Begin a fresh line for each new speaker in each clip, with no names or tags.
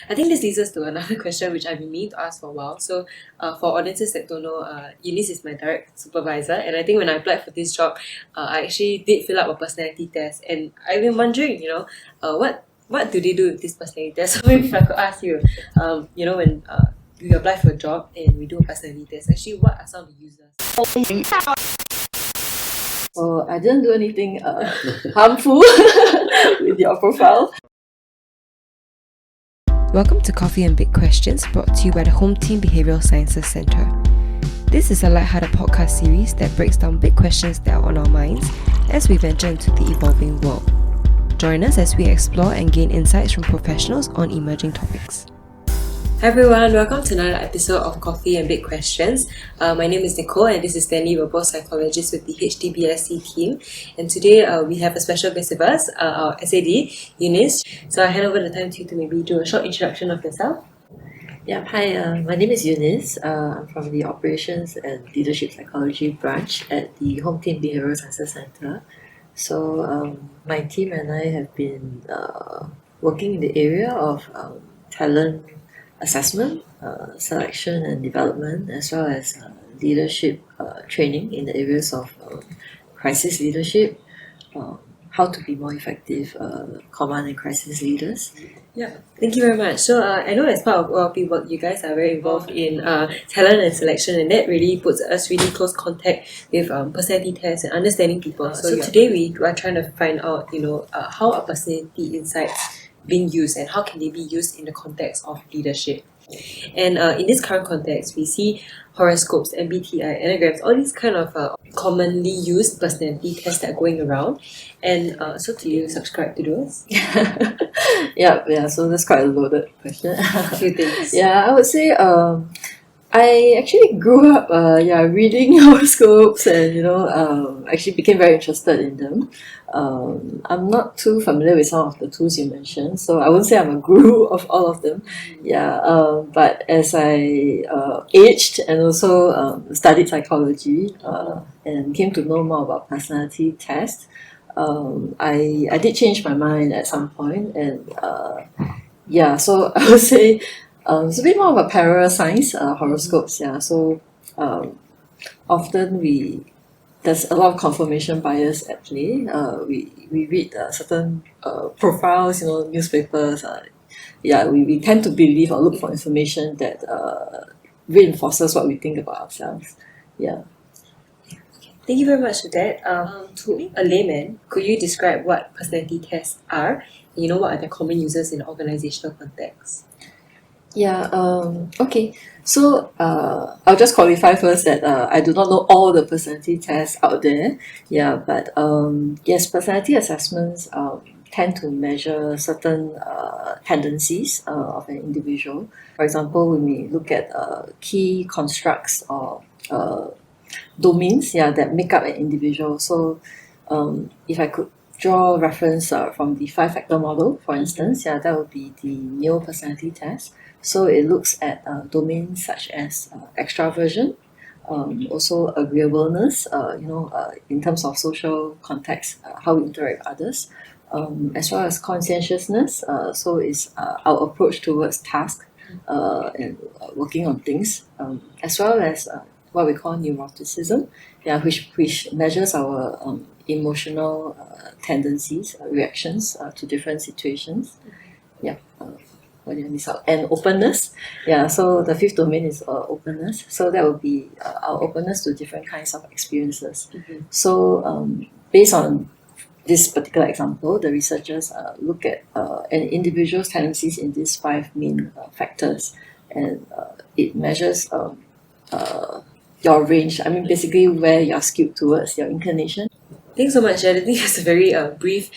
I think this leads us to another question which I've been meaning to ask for a while. So, for audiences that don't know, Eunice is my direct supervisor, and I think when I applied for this job, I actually did fill up a personality test, and I've been wondering, what do they do with this personality test? So maybe if I could ask you, when you apply for a job and we do a personality test, actually, what are some of the users?
So I didn't do anything harmful with your profile.
Welcome to Coffee and Big Questions, brought to you by the Home Team Behavioural Sciences Centre. This is a lighthearted podcast series that breaks down big questions that are on our minds as we venture into the evolving world. Join us as we explore and gain insights from professionals on emerging topics. Hi everyone, welcome to another episode of Coffee and Big Questions. My name is Nicole and this is Stanley, we're both psychologists with the HTBSC team. And today we have a special guest with us, our SAD, Eunice. So I'll hand over the time to you to maybe do a short introduction of yourself.
Yeah, hi, my name is Eunice. I'm from the Operations and Leadership Psychology branch at the Home Team Behavioural Sciences Centre. So my team and I have been working in the area of talent assessment, selection and development, as well as leadership training in the areas of crisis leadership, how to be more effective command and crisis leaders.
Yeah, thank you very much. So I know as part of OLP work, you guys are very involved in talent and selection, and that really puts us really close contact with personality tests and understanding people. So today we are trying to find out, how are personality insights being used and how can they be used in the context of leadership. And in this current context, we see horoscopes, MBTI, Enneagrams, all these kind of commonly used personality tests that are going around. And so do you subscribe to those?
Yeah, so that's quite a loaded question.
A few things.
Yeah, I would say I actually grew up reading horoscopes and actually became very interested in them. I'm not too familiar with some of the tools you mentioned, so I wouldn't say I'm a guru of all of them. But as I aged and also studied psychology and came to know more about personality tests, I did change my mind at some point, and so I would say it's a bit more of a parallel science, horoscopes. So often there's a lot of confirmation bias at play. We read certain profiles, newspapers. We tend to believe or look for information that reinforces what we think about ourselves. Yeah.
Thank you very much for that. To a layman, could you describe what personality tests are? And what are the common users in the organizational context?
Okay. So I'll just qualify first that I do not know all the personality tests out there. But yes, personality assessments tend to measure certain tendencies of an individual. For example, we may look at key constructs or domains that make up an individual. So if I could draw reference from the 5-factor model, for instance, that would be the Neo personality test. So it looks at domains such as extraversion, also agreeableness, in terms of social context, how we interact with others, as well as conscientiousness. So it's our approach towards task and working on things, as well as what we call neuroticism, which measures our emotional tendencies, reactions to different situations. What did I miss out? And openness. So the 5th domain is openness. So that would be our openness to different kinds of experiences. So based on this particular example, the researchers look at an individual's tendencies in these 5 main factors, and it measures your range. I mean, basically where you're skewed towards, your inclination.
Thanks so much. I think it's a very brief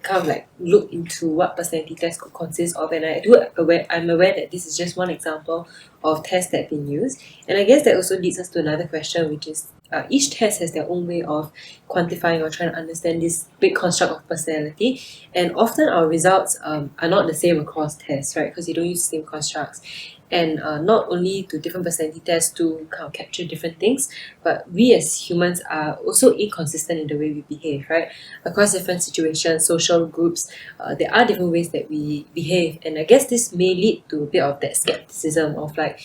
kind of like look into what personality tests could consist of, and I'm aware that this is just one example of tests that have been used. And I guess that also leads us to another question, which is each test has their own way of quantifying or trying to understand this big construct of personality, and often our results are not the same across tests, right? Because you don't use the same constructs. And not only do different personality tests to kind of capture different things, but we as humans are also inconsistent in the way we behave, right? Across different situations, social groups, there are different ways that we behave, and I guess this may lead to a bit of that skepticism of like,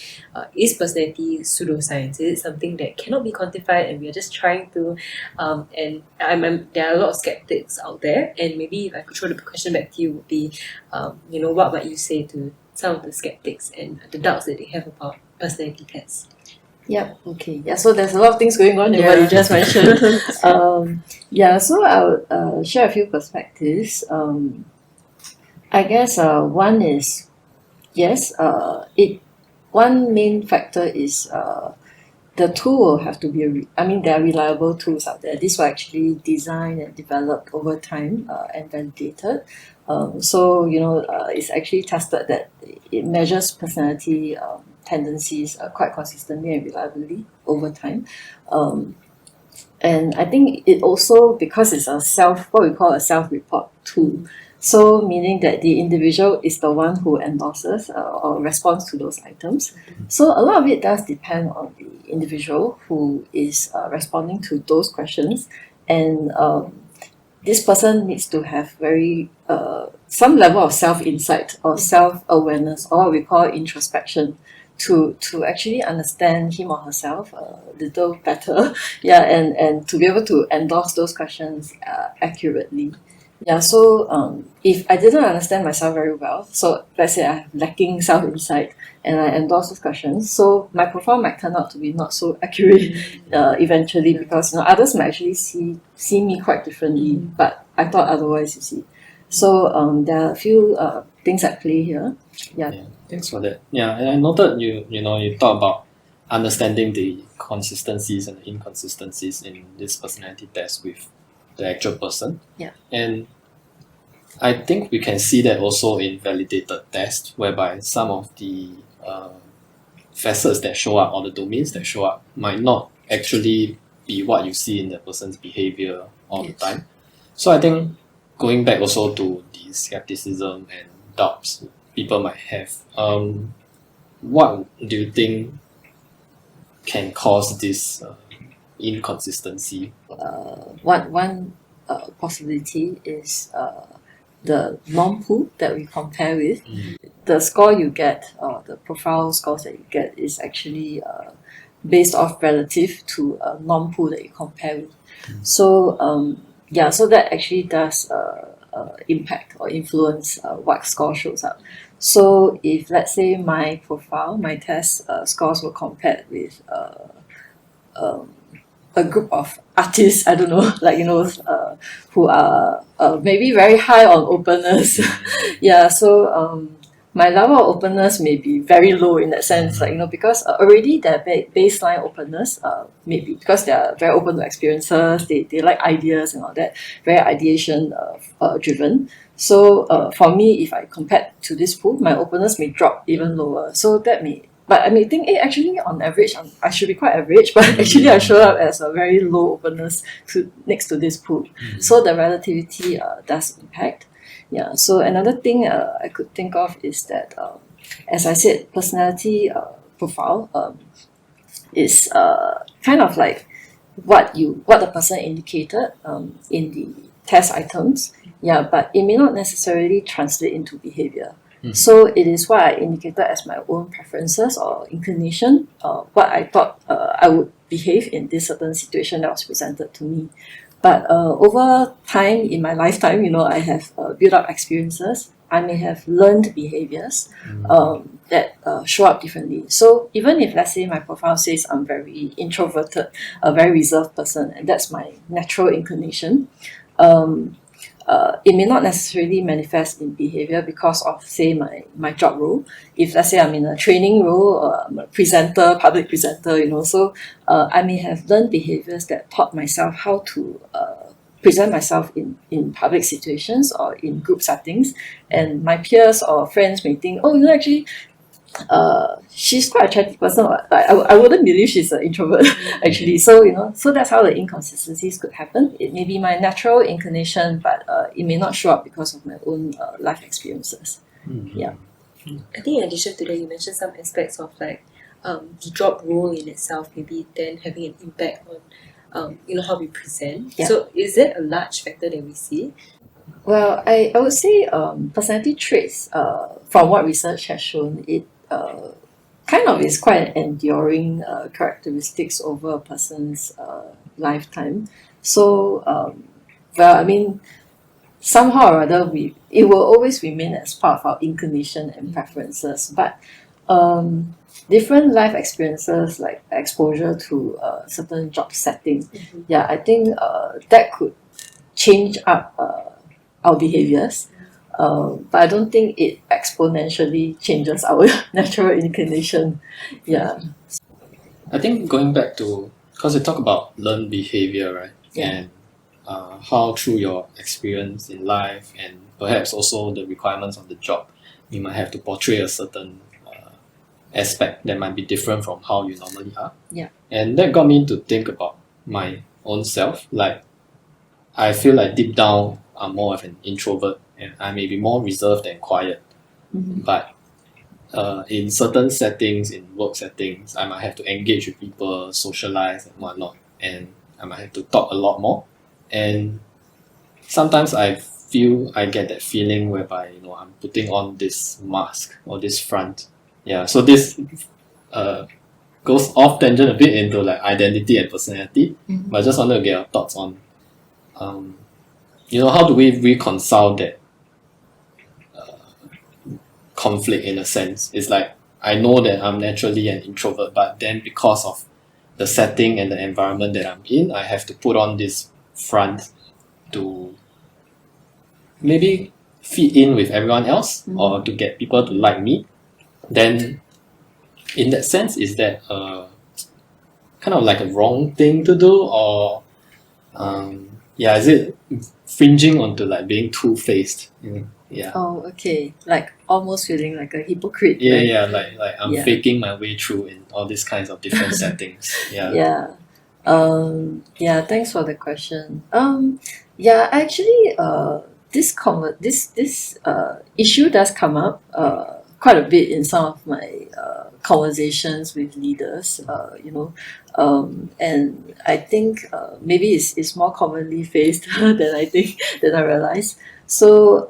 is personality pseudo-science? Is it something that cannot be quantified and we are just trying to, and there are a lot of skeptics out there, and maybe if I could throw the question back to you would be, what might you say to some of the skeptics and the doubts that they have about personality tests?
Yep. Okay. Yeah. So there's a lot of things going on in what you just mentioned. So I would share a few perspectives. I guess one is yes. One main factor is the tool will have to be. There are reliable tools out there. These were actually designed and developed over time and validated. It's actually tested that it measures personality tendencies quite consistently and reliably over time. And I think it also, because it's what we call a self-report tool, so meaning that the individual is the one who endorses or responds to those items. So a lot of it does depend on the individual who is responding to those questions, and this person needs to have very some level of self-insight or self-awareness, or what we call introspection, to actually understand him or herself a little better, and to be able to endorse those questions accurately. So if I didn't understand myself very well, so let's say I'm lacking self-insight and I endorse those questions, so my profile might turn out to be not so accurate eventually, because others might actually see me quite differently, but I thought otherwise, you see. So there are a few things at play here.
Yeah, thanks for that. Yeah, and I noted you talk about understanding the consistencies and the inconsistencies in this personality test with the actual person.
Yeah.
And I think we can see that also in validated tests, whereby some of the facets that show up or the domains that show up might not actually be what you see in the person's behavior all the time. So I think going back also to the skepticism and doubts people might have, what do you think can cause this inconsistency?
One possibility is the norm pool that we compare with. The score you get, the profile scores that you get, is actually based off relative to a norm pool that you compare with. So so that actually does impact or influence what score shows up. So if, let's say, my test scores were compared with a group of artists, I don't know, who are maybe very high on openness. So my level of openness may be very low in that sense, because already their baseline openness, maybe because they are very open to experiences, they like ideas and all that, very ideation driven. So for me, if I compare to this pool, my openness may drop even lower. So that may, but I may think, actually on average, I should be quite average, but actually I show up as a very low openness next to this pool. So the relativity does impact. So another thing I could think of is that, as I said, personality profile is kind of like what the person indicated in the test items, but it may not necessarily translate into behavior. So it is what I indicated as my own preferences or inclination, what I thought I would behave in this certain situation that was presented to me. But over time, in my lifetime, I have built up experiences. I may have learned behaviors that show up differently. So even if, let's say, my profile says I'm very introverted, a very reserved person, and that's my natural inclination, it may not necessarily manifest in behavior because of, say, my job role. If, let's say, I'm in a training role, or I'm a presenter, public presenter, so I may have learned behaviors that taught myself how to present myself in public situations or in group settings, and my peers or friends may think, actually, she's quite a chatty person. Like, I wouldn't believe she's an introvert actually. So so that's how the inconsistencies could happen. It may be my natural inclination, but it may not show up because of my own life experiences. Yeah.
I think in addition to that, you mentioned some aspects of like the job role in itself, maybe then having an impact on how we present.
Yeah.
So is that a large factor that we see?
Well, I would say personality traits, from what research has shown, it kind of is quite an enduring characteristics over a person's lifetime. So, well, I mean, somehow or other, it will always remain as part of our inclination and preferences. But different life experiences, like exposure to certain job settings, yeah, I think that could change up our behaviors. But I don't think it exponentially changes our natural inclination. Yeah.
I think going back to, because we talk about learned behavior, right?
Yeah.
And how through your experience in life and perhaps also the requirements of the job, you might have to portray a certain aspect that might be different from how you normally are.
Yeah.
And that got me to think about my own self. Like, I feel like deep down I'm more of an introvert and I may be more reserved and quiet. But in certain settings, in work settings, I might have to engage with people, socialize and whatnot, and I might have to talk a lot more. And sometimes I get that feeling whereby I'm putting on this mask or this front. Yeah, so this goes off tangent a bit into like identity and personality. But I just wanted to get your thoughts on how do we reconcile that conflict in a sense? It's like I know that I'm naturally an introvert, but then because of the setting and the environment that I'm in, I have to put on this front to maybe fit in with everyone else or to get people to like me. Then in that sense, is that kind of like a wrong thing to do, or is it fringing onto like being two-faced? Yeah.
Oh, okay. Like almost feeling like a hypocrite.
Yeah,
right?
yeah, like I'm faking my way through in all these kinds of different settings. Yeah.
Yeah. Thanks for the question. Actually, this issue does come up quite a bit in some of my conversations with leaders. And I think maybe it's more commonly faced than I realize. So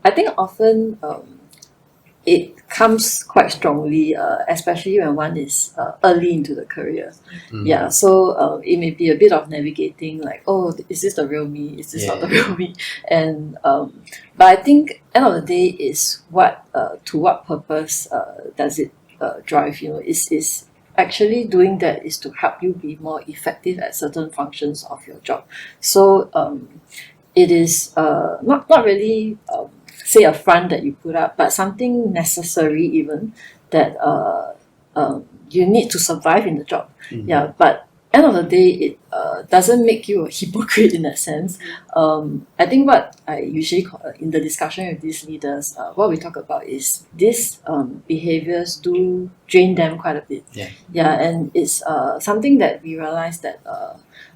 I think often it comes quite strongly, especially when one is early into the career. Yeah, so it may be a bit of navigating, like, oh, is this the real me? Is this not the real me? And but I think end of the day is what to what purpose does it drive? Is actually doing that is to help you be more effective at certain functions of your job. So it is not really say a front that you put up, but something necessary even that you need to survive in the job. Yeah, but end of the day, it doesn't make you a hypocrite in that sense. I think what I usually in the discussion with these leaders, what we talk about is these behaviors do drain them quite a bit. Yeah, and it's something that we realize that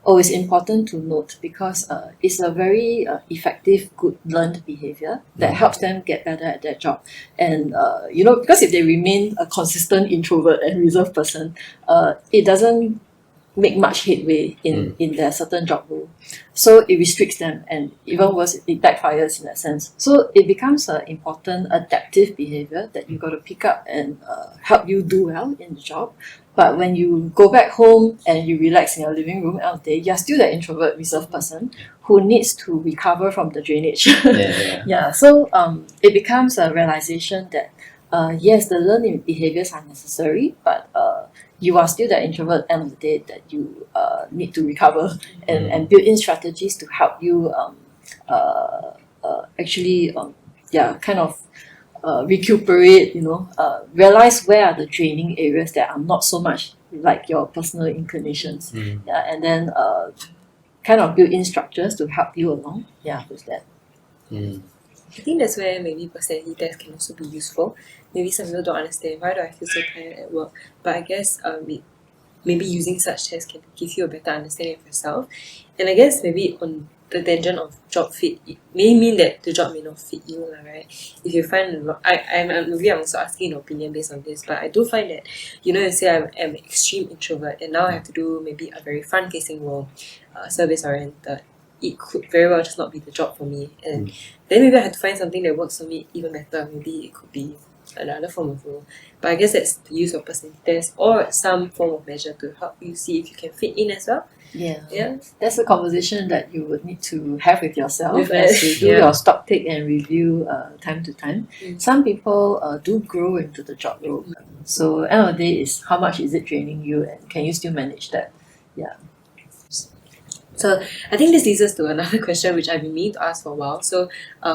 it's important to note because it's a very effective, good learned behavior that helps them get better at their job. And because if they remain a consistent introvert and reserved person, it doesn't make much headway in their certain job role. So it restricts them, and even worse, it backfires in that sense. So it becomes an important adaptive behavior that you got to pick up and help you do well in the job. But when you go back home and you relax in your living room all day, you're still that introvert, reserved person who needs to recover from the drainage. So it becomes a realization that yes, the learning behaviors are necessary, but you are still that introvert end of the day that you need to recover and build in strategies to help you recuperate, realize where are the draining areas that are not so much like your personal inclinations. And then kind of build in structures to help you along with that.
I think that's where maybe personality tests can also be useful. Maybe some people don't understand why do I feel so tired at work, but I guess maybe using such tests can give you a better understanding of yourself. And I guess maybe on the tangent of job fit, it may mean that the job may not fit you, right? If you find a lot, maybe I'm also asking an opinion based on this, but I do find that, you say I'm an extreme introvert and now I have to do maybe a very front-facing role, service-oriented. It could very well just not be the job for me, and then maybe I have to find something that works for me even better. Maybe it could be another form of role, but I guess that's the use of personality test or some form of measure to help you see if you can fit in as well.
Yeah, that's a conversation that you would need to have with yourself
With
as
us,
you do your stock take and review time to time. Some people do grow into the job role. So end of the day is how much is it draining you and can you still manage that?
So I think this leads us to another question which I've been meaning to ask for a while. So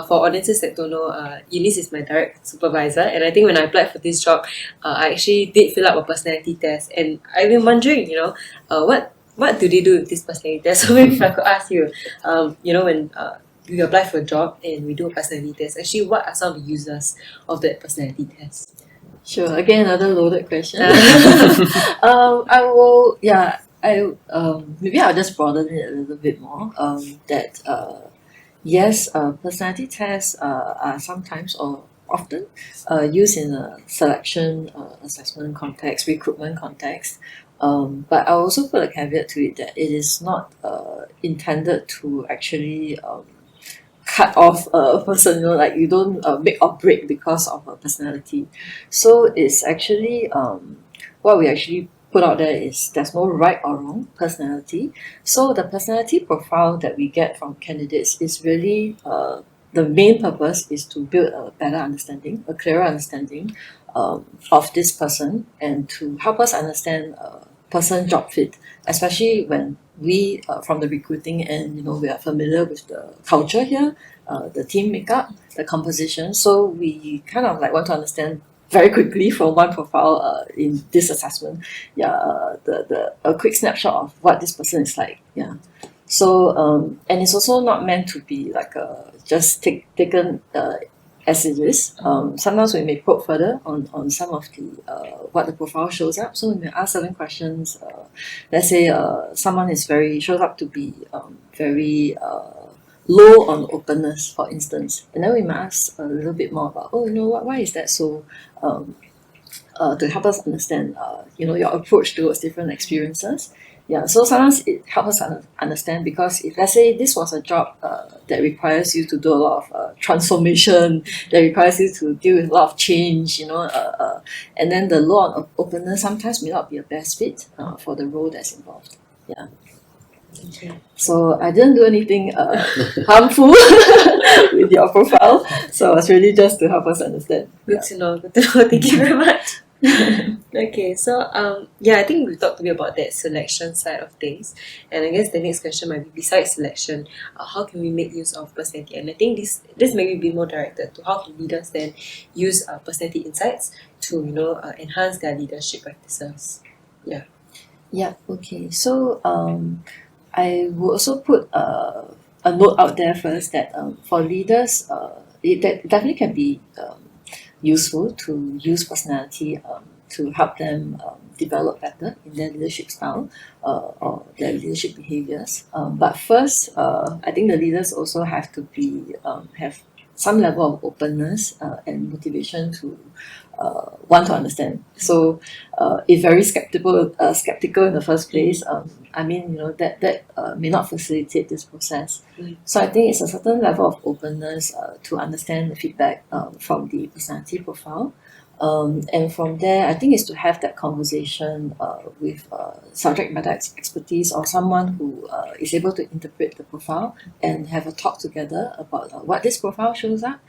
for audiences that don't know, Eunice is my direct supervisor, and I think when I applied for this job, I actually did fill up a personality test, and I've been wondering, what do they do with this personality test? So maybe if I could ask you, when we apply for a job and we do a personality test, actually what are some of the users of that personality test?
Sure, again another loaded question. Maybe I'll just broaden it a little bit more. Personality tests are sometimes or often used in a selection assessment context, recruitment context. But I also put a caveat to it that it is not intended to actually cut off a person, like you don't make or break because of a personality. So it's actually what we actually put out there is there's no right or wrong personality. So the personality profile that we get from candidates is really the main purpose is to build a better understanding, a clearer understanding of this person, and to help us understand person job fit, especially when we from the recruiting end, we are familiar with the culture here, the team makeup, the composition. So we kind of want to understand very quickly from one profile in this assessment, a quick snapshot of what this person is like. So and it's also not meant to be just taken as it is. Sometimes we may probe further on some of the what the profile shows up. So we may ask certain questions. Let's say someone shows up to be very low on openness, for instance, and then we might ask a little bit more about why is that so, to help us understand your approach towards different experiences. So sometimes it helps us understand, because if let's say this was a job that requires you to do a lot of transformation, that requires you to deal with a lot of change, and then the law of openness sometimes may not be a best fit for the role that's involved.
Okay.
So I didn't do anything harmful with your profile. So it's really just to help us understand.
Good to know. Thank you very much. Okay, so I think we talked a bit about that selection side of things, and I guess the next question might be, besides selection, how can we make use of personality? And I think this may be more directed to how can leaders then use personality insights to enhance their leadership practices.
Okay. So I will also put a note out there first that for leaders, it definitely can be useful to use personality to help them develop better in their leadership style or their leadership behaviors. But first, I think the leaders also have to have some level of openness and motivation to want to understand. So if very skeptical in the first place, that may not facilitate this process. So I think it's a certain level of openness to understand the feedback from the personality profile. And from there, I think it's to have that conversation with subject matter expertise or someone who is able to interpret the profile and have a talk together about what this profile shows up.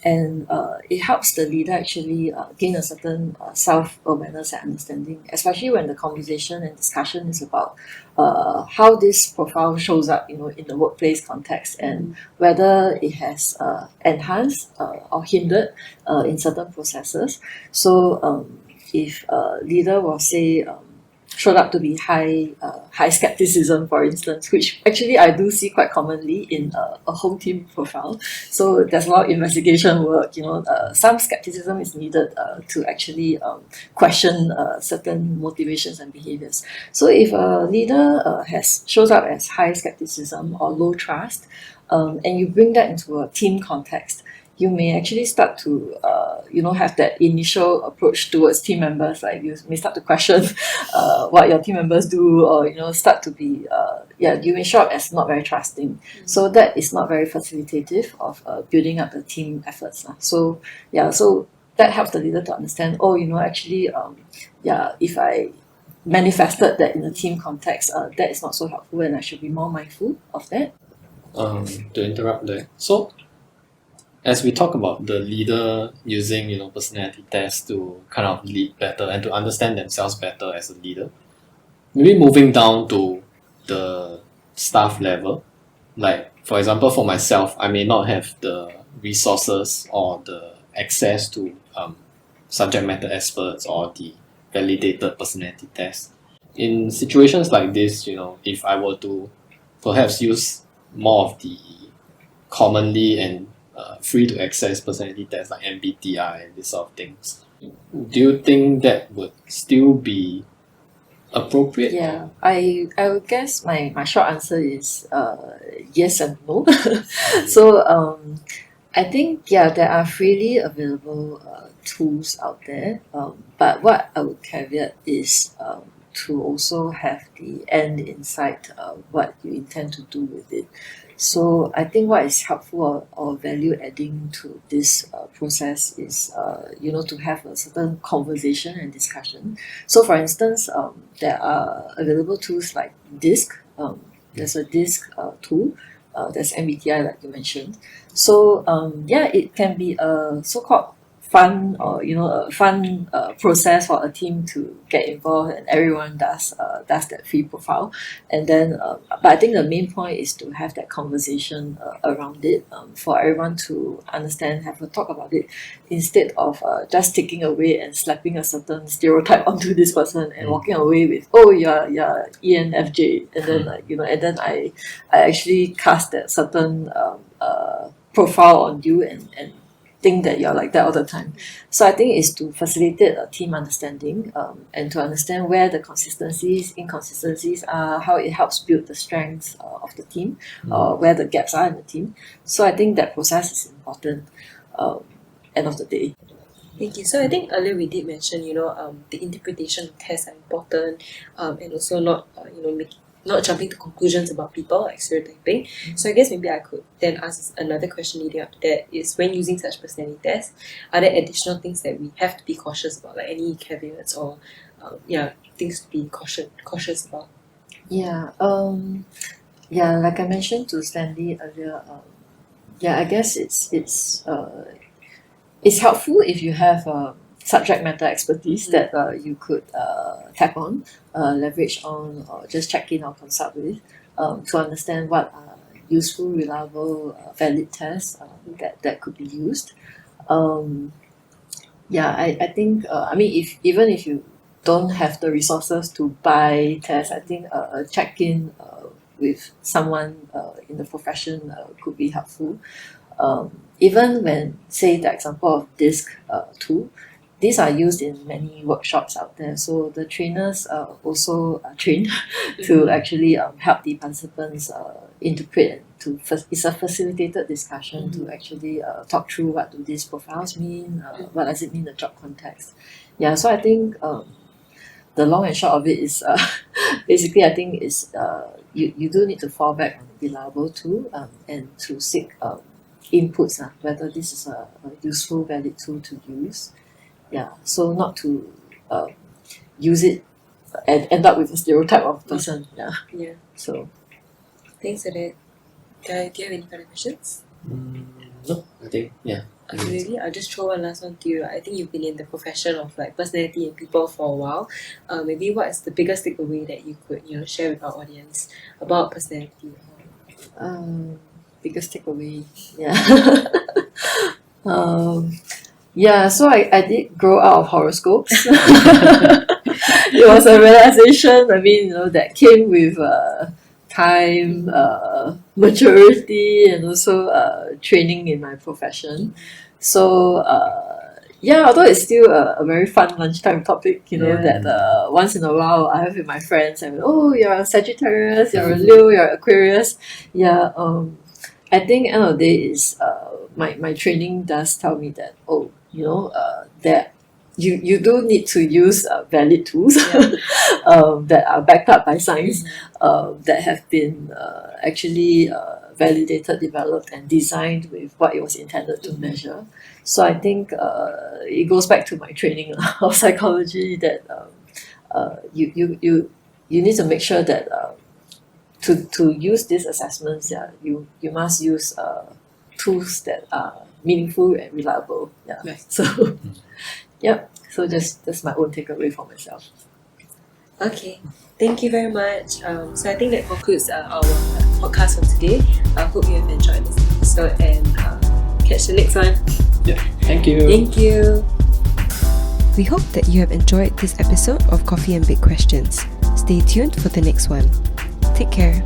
And it helps the leader actually gain a certain self-awareness and understanding, especially when the conversation and discussion is about how this profile shows up, in the workplace context, and whether it has enhanced or hindered in certain processes. So if a leader will say showed up to be high skepticism, for instance, which actually I do see quite commonly in a home team profile. So there's a lot of investigation work. Some skepticism is needed to actually question certain motivations and behaviors. So if a leader shows up as high skepticism or low trust, and you bring that into a team context, you may actually start to have that initial approach towards team members. Like you may start to question what your team members do, or start to be you may show up as not very trusting. So that is not very facilitative of building up the team efforts. So that helps the leader to understand, if I manifested that in a team context, that is not so helpful, and I should be more mindful of that.
To interrupt there, so as we talk about the leader using personality tests to kind of lead better and to understand themselves better as a leader, maybe moving down to the staff level, like for example for myself, I may not have the resources or the access to subject matter experts or the validated personality test. In situations like this, if I were to perhaps use more of the commonly and free to access personality tests like MBTI and this sort of things, do you think that would still be appropriate?
Yeah, I would guess my short answer is yes and no. So I think there are freely available tools out there, but what I would caveat is to also have the end in sight, what you intend to do with it. So I think what is helpful or value adding to this process is to have a certain conversation and discussion. So for instance, there are available tools like DISC. There's a DISC tool. There's MBTI like you mentioned. So it can be a so-called fun or a fun process for a team to get involved, and everyone does that free profile, and then but I think the main point is to have that conversation around it, for everyone to understand, have a talk about it, instead of just taking away and slapping a certain stereotype onto this person and walking away with, oh you're ENFJ, and then and then I actually cast that certain profile on you and think that you're like that all the time. So I think it's to facilitate a team understanding, and to understand where the consistencies, inconsistencies are, how it helps build the strengths of the team, where the gaps are in the team. So I think that process is important, end of the day.
Thank you. So I think earlier we did mention, the interpretation of tests are important, and also not jumping to conclusions about people, like stereotyping. So I guess maybe I could then ask another question leading up to that is, when using such personality tests, are there additional things that we have to be cautious about, like any caveats or things to be cautious about?
Like I mentioned to Stanley earlier, I guess it's helpful if you have subject matter expertise that you could tap on, leverage on, or just check in or consult with, to understand what are useful, reliable, valid tests that could be used. I think if you don't have the resources to buy tests, I think a check-in with someone in the profession could be helpful. Even when, say, the example of DISC tool, these are used in many workshops out there. So the trainers also are trained to actually help the participants interpret. It's a facilitated discussion to actually talk through what do these profiles mean, what does it mean in the job context. So I think the long and short of it is basically I think is you do need to fall back on a reliable tool, and to seek inputs, whether this is a useful, valid tool to use. So not to use it and end up with a stereotype of person. So
Thanks for that. Do you have any further questions?
No, I think
Okay, maybe I'll just throw one last one to you. I think you've been in the profession of like personality and people for a while. Maybe what is the biggest takeaway that you could share with our audience about personality?
Biggest takeaway, so I did grow out of horoscopes. it was a realization, I mean, that came with time, maturity, and also training in my profession. So, although it's still a very fun lunchtime topic, that once in a while I have with my friends, and you're a Sagittarius, you're a Leo, you're Aquarius. I think end of the day is my training does tell me that that you do need to use valid tools that are backed up by science, that have been actually validated, developed, and designed with what it was intended to measure. So I think it goes back to my training of psychology that you need to make sure that to use these assessments, you must use tools that are meaningful and reliable.
Right.
So so that's my own takeaway for myself.
Okay, thank you very much. So I think that concludes our podcast for today. I hope you have enjoyed this episode, and catch the next one.
Yeah, thank you.
Thank you. We hope that you have enjoyed this episode of Coffee and Big Questions. Stay tuned for the next one. Take care.